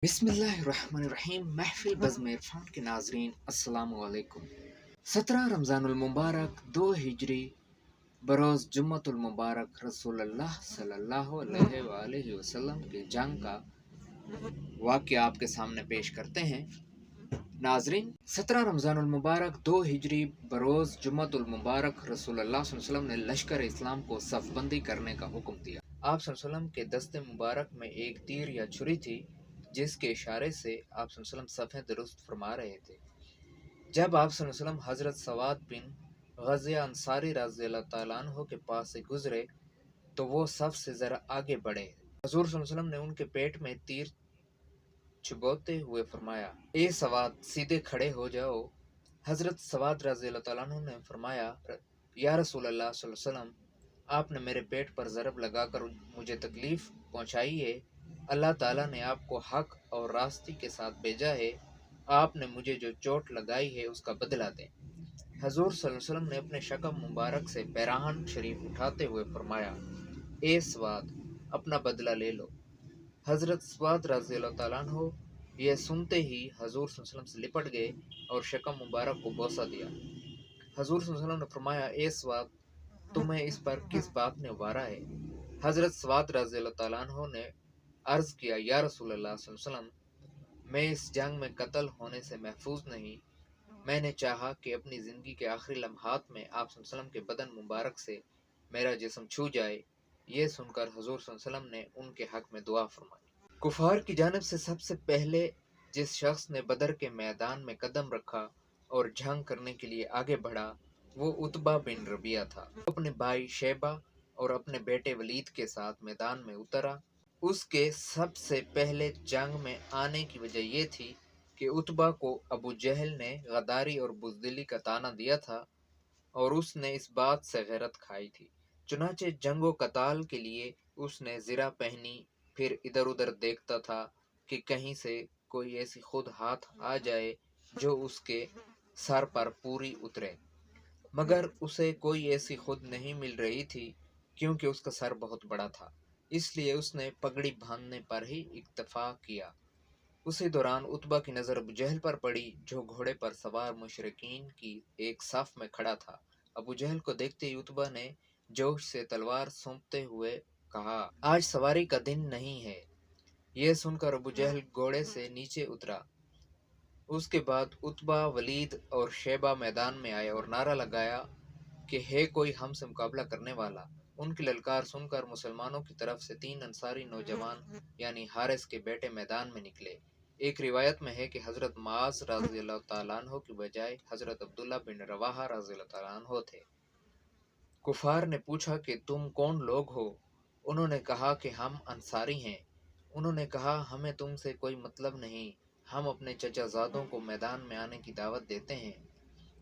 बिस्मिल्लाहिर्रहमानिर्रहीम। महफिल बज़्म इरफान के नाजरीन अस्सलाम वालेकुम। 17 रमज़ानुल मुबारक 2 हिजरी बरोज़ जुम्मतुल मुबारक रसूलुल्लाह सल्लल्लाहु अलैहि वसल्लम के जंग का वाक़या आपके सामने पेश करते हैं। नाजरीन, 17 रमज़ानुल मुबारक 2 हिजरी बरोज़ जुम्मतुल मुबारक रसूलुल्लाह सल्लल्लाहु अलैहि वसल्लम ने लश्कर इस्लाम को सफ़बंदी करने का हुक्म दिया। आप सल्लल्लाहु अलैहि वसल्लम के दस्ते मुबारक में एक तीर या छुरी थी, जिसके इशारे से आप सल्लल्लाहु अलैहि वसल्लम सफ़ें दुरुस्त फरमा रहे थे। जब आप सल्लल्लाहु अलैहि वसल्लम हज़रत सवाद बिन ग़ज़िया अंसारी रज़ियल्लाहु तआला अन्हु के पास से गुजरे तो वो सफ़ से ज़रा आगे बढ़े। हज़ूर सल्लल्लाहु अलैहि वसल्लम ने उनके पेट में तीर चुभोते हुए फरमाया, ए सवाद, सीधे खड़े हो जाओ। हज़रत सवाद रज़ियल्लाहु तआला अन्हु ने फरमाया, या रसूल अल्लाह सल्लल्लाहु अलैहि वसल्लम, आपने मेरे पेट पर ज़रब लगाकर मुझे तकलीफ़ पहुँचाई है। अल्लाह ताला ने आपको हक और रास्ती के साथ भेजा है। आपने मुझे जो चोट लगाई है उसका बदला दें। हज़ूर सल्लल्लाहु अलैहि वसल्लम ने अपने शकम मुबारक से पैराहन शरीफ उठाते हुए फरमाया, ए सवाद, अपना बदला ले लो। हज़रत सवाद रज़ियल्लाहु तआला अन्हु यह सुनते ही हज़ूर सल्लल्लाहु अलैहि वसल्लम से लिपट गए और शकम मुबारक को बोसा दिया। हज़ूर सल्लल्लाहु अलैहि वसल्लम ने फरमाया, ए सवाद, तुम्हें इस पर किस बात ने उबारा है? हज़रत सवाद रज़ियल्लाहु तआला अन्हु ने अर्ज़ किया, या रसूल अल्लाह सल्लल्लाहु अलैहि वसल्लम, मैं इस जंग में कत्ल होने से महफूज नहीं। मैंने चाहा कि अपनी ज़िंदगी के आखिरी लम्हात में आप सल्लल्लाहु अलैहि वसल्लम के बदन मुबारक से मेरा जिस्म छू जाए। ये सुनकर हज़ूर सल्लल्लाहु अलैहि वसल्लम ने उनके हक में दुआ फरमाई। कुफार की जानिब से सबसे पहले जिस शख्स ने बदर के मैदान में कदम रखा और जंग करने के लिए आगे बढ़ा, वो उतबा बिन रबिया था। अपने भाई शैबा और अपने बेटे वलीद के साथ मैदान में उतरा। उसके सबसे पहले जंग में आने की वजह यह थी कि उतबा को अबू जहल ने गद्दारी और बुज़दिली का ताना दिया था और उसने इस बात से गैरत खाई थी। चुनाचे जंगो कताल के लिए उसने ज़िरा पहनी, फिर इधर उधर देखता था कि कहीं से कोई ऐसी खुद हाथ आ जाए जो उसके सर पर पूरी उतरे, मगर उसे कोई ऐसी खुद नहीं मिल रही थी, क्योंकि उसका सर बहुत बड़ा था। इसलिए उसने पगड़ी बांधने पर ही इक्तफा किया। उसी दौरान उतबा की नज़र अबू जहल पर पड़ी, जो घोड़े पर सवार मुशरिकीन की एक सफ में खड़ा था। अबू जहल को देखते ही उतबा ने जोश से तलवार सौंपते हुए कहा, आज सवारी का दिन नहीं है। यह सुनकर अबू जहल घोड़े से नीचे उतरा। उसके बाद उतबा, वलीद और शैबा मैदान में आए और नारा लगाया कि है कोई हमसे मुकाबला करने वाला। उनकी ललकार सुनकर मुसलमानों की तरफ से 3 अंसारी नौजवान यानी हारिस के बेटे मैदान में निकले। एक रिवायत में है कि हज़रत माज रज़ियल्लाहु तआला अन्हु की बजाय हज़रत अब्दुल्ला बिन रवाहा रज़ियल्लाहु तआला अन्हु थे। कुफार ने पूछा कि तुम कौन लोग हो? उन्होंने कहा कि हम अंसारी हैं। उन्होंने कहा, हमें तुमसे कोई मतलब नहीं, हम अपने चचाजादों को मैदान में आने की दावत देते हैं।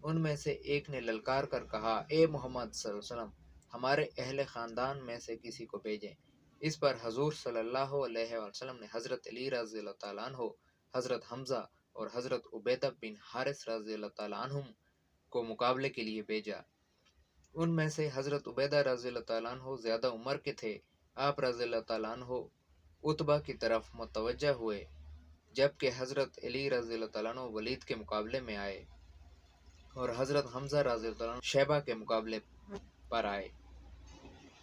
उनमें से एक ने ललकार कर कहा, ए मोहम्मद सल्लल्लाहु अलैहि वसल्लम, हमारे अहले ख़ानदान में से किसी को भेजें। इस पर हजूर सल्लल्लाहु अलैहि वसल्लम ने हज़रत अली रज़ियल्लाहु तआला अन्हु, हज़रत हमज़ा और हज़रत उबैदा बिन हारिस रज़ियल्लाहु तआला अन्हुम को मुकाबले के लिए भेजा। उनमें से हज़रत उबैदा रज़ियल्लाहु तआला अन्हु ज़्यादा उम्र के थे। आप रज़ियल्लाहु तआला अन्हु उतबा की तरफ मुतवज्जह हुए, जबकि हज़रत अली रज़ियल्लाहु तआला अन्हु वलीद के मुकाबले में आए और हज़रत हमज़ा रज़ियल्लाहु तआला अन्हु शैबा के मुकाबले पर आए।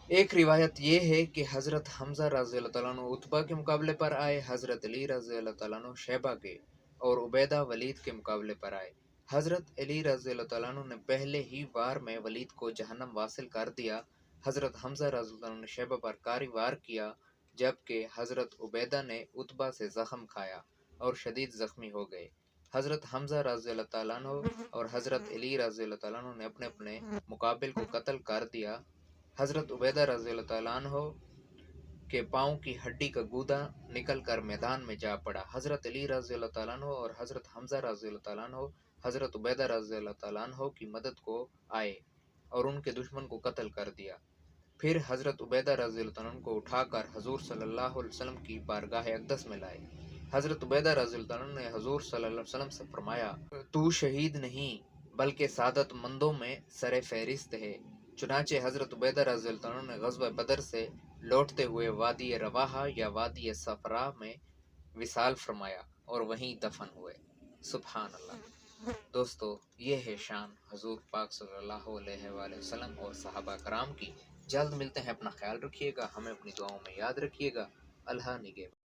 एक रिवायत ये है कि हज़रत हमज़ा रज़ियल्लाहु तआला अन्हु उतबा के मुकाबले पर आए, हज़रत अली रज़ियल्लाहु तआला अन्हु शैबा के और उबैदा वलीद के मुकाबले पर आए। हज़रत अली रज़ियल्लाहु तआला अन्हु ने पहले ही वार में वलीद को जहन्नम वासिल कर दिया। हज़रत हमज़ा रज़ियल्लाहु तआला अन्हु ने शैबा पर कारी वार किया, जबकि हज़रत उबैदा ने उतबा से ज़ख्म खाया और शदीद ज़ख्मी हो गए। हज़रत हमज़ा रज़ियल्लाहु तआला अन्हु और हज़रत अली रज़ियल्लाहु तआला अन्हु ने अपने अपने मुकाबिल को कत्ल कर दिया। हज़रत उबैदा रज़ियल्लाहु तआला अन्हु के पाँव की हड्डी का गूदा निकल कर मैदान में जा पड़ा। हज़रत अली रज़ियल्लाहु तआला अन्हु और हज़रत हमज़ा रज़ियल्लाहु तआला अन्हु हज़रत उबैदा रज़ियल्लाहु तआला अन्हु की मदद को आए और उनके दुश्मन को कत्ल कर दिया। फिर हज़रत उबैदा रज़ियल्लाहु तआला अन्हु को उठाकर हजूर सल्लल्लाहु अलैहि वसल्लम की बारगाह अक़दस में लाए। हज़रत उबैदा रज़ियल्लाहु तआला अन्हु ने हजूर सल्लल्लाहु अलैहि वसल्लम से फरमाया, तू शहीद नहीं बल्कि सादतमंदों में सरे फहरिस्त है। चुनाचे हज़रत उबैदा रज़ियल्लाहु तआला अन्हु ने ग़ज़वा बदर से लौटते हुए वादी रवाहा या वादी सफ़रा में وصال فرمایا اور وہیں دفن ہوئے۔ سبحان اللہ۔ دوستو، یہ ہے شان حضور پاک صلی اللہ علیہ وآلہ وسلم اور صحابہ کرام کی۔ جلد ملتے ہیں، اپنا خیال رکھیے گا، ہمیں اپنی دعاؤں میں یاد رکھیے گا۔ اللہ نگہبان۔